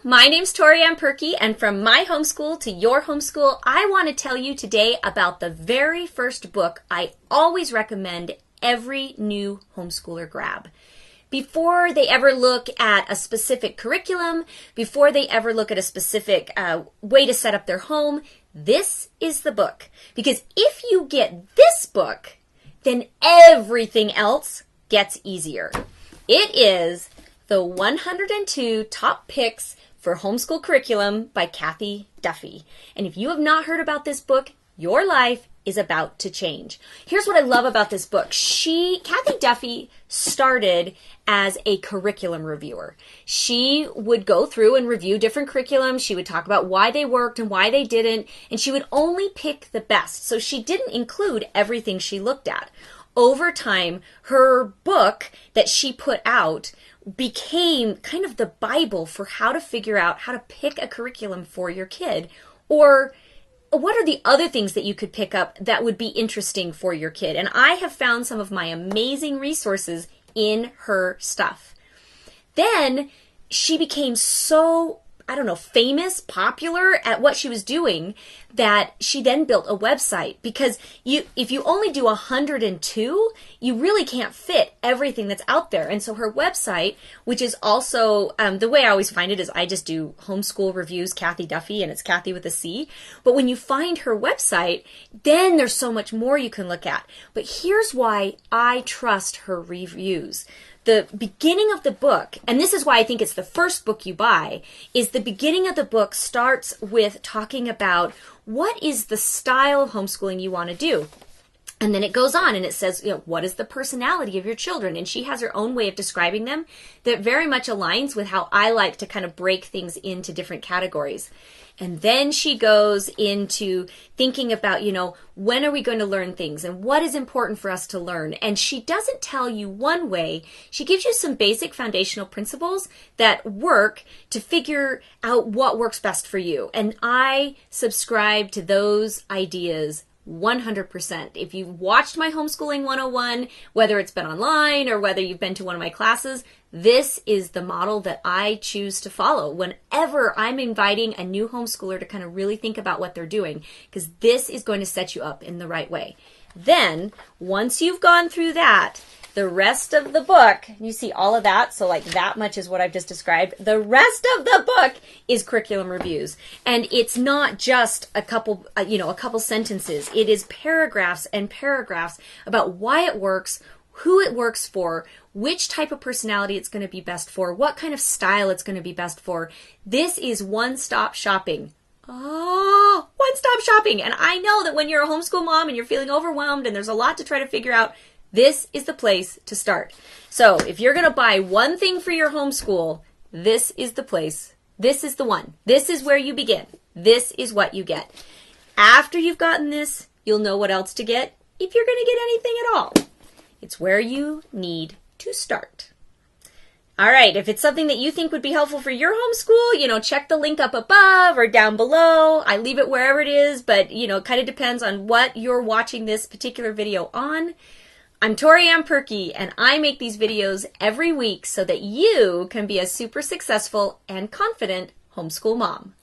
My name's Tori Ann Perky, and from my homeschool to your homeschool, I want to tell you today about the very first book I always recommend every new homeschooler grab. Before they ever look at a specific curriculum, before they ever look at a specific way to set up their home, this is the book. Because if you get this book, then everything else gets easier. It is the 102 Top Picks for Homeschool Curriculum by Cathy Duffy. And if you have not heard about this book, your life is about to change. Here's what I love about this book. Cathy Duffy started as a curriculum reviewer. She would go through and review different curriculums. She would talk about why they worked and why they didn't, and she would only pick the best. So she didn't include everything she looked at. Over time, her book that she put out became kind of the Bible for how to figure out how to pick a curriculum for your kid, or what are the other things that you could pick up that would be interesting for your kid. And I have found some of my amazing resources in her stuff. Then she became so, famous, popular at what she was doing, that she then built a website. Because if you only do 102, you really can't fit everything that's out there. And so her website, which is also, the way I always find it is I just do Homeschool Reviews Cathy Duffy, and it's Cathy with a C. But when you find her website, then there's so much more you can look at. But here's why I trust her reviews. The beginning of the book, and this is why I think it's the first book you buy, is the beginning of the book starts with talking about what is the style of homeschooling you want to do. And then it goes on and it says, what is the personality of your children? And she has her own way of describing them that very much aligns with how I like to kind of break things into different categories. And then she goes into thinking about, when are we going to learn things and what is important for us to learn? And she doesn't tell you one way. She gives you some basic foundational principles that work to figure out what works best for you. And I subscribe to those ideas 100%. If you've watched my Homeschooling 101, whether it's been online or whether you've been to one of my classes, this is the model that I choose to follow whenever I'm inviting a new homeschooler to kind of really think about what they're doing, because this is going to set you up in the right way. Then, once you've gone through that, the rest of the book, you see all of that, so like that much is what I've just described. The rest of the book is curriculum reviews. And it's not just a couple sentences. It is paragraphs and paragraphs about why it works, who it works for, which type of personality it's going to be best for, what kind of style it's going to be best for. This is one-stop shopping. Oh, one-stop shopping. And I know that when you're a homeschool mom and you're feeling overwhelmed and there's a lot to try to figure out, this is the place to start. So if you're going to buy one thing for your homeschool, this is the place. This is the one. This is where you begin. This is what you get. After you've gotten this, you'll know what else to get if you're going to get anything at all. It's where you need to start. All right, if it's something that you think would be helpful for your homeschool, check the link up above or down below. I leave it wherever it is, but, it kind of depends on what you're watching this particular video on. I'm Tori Ann Perky, and I make these videos every week so that you can be a super successful and confident homeschool mom.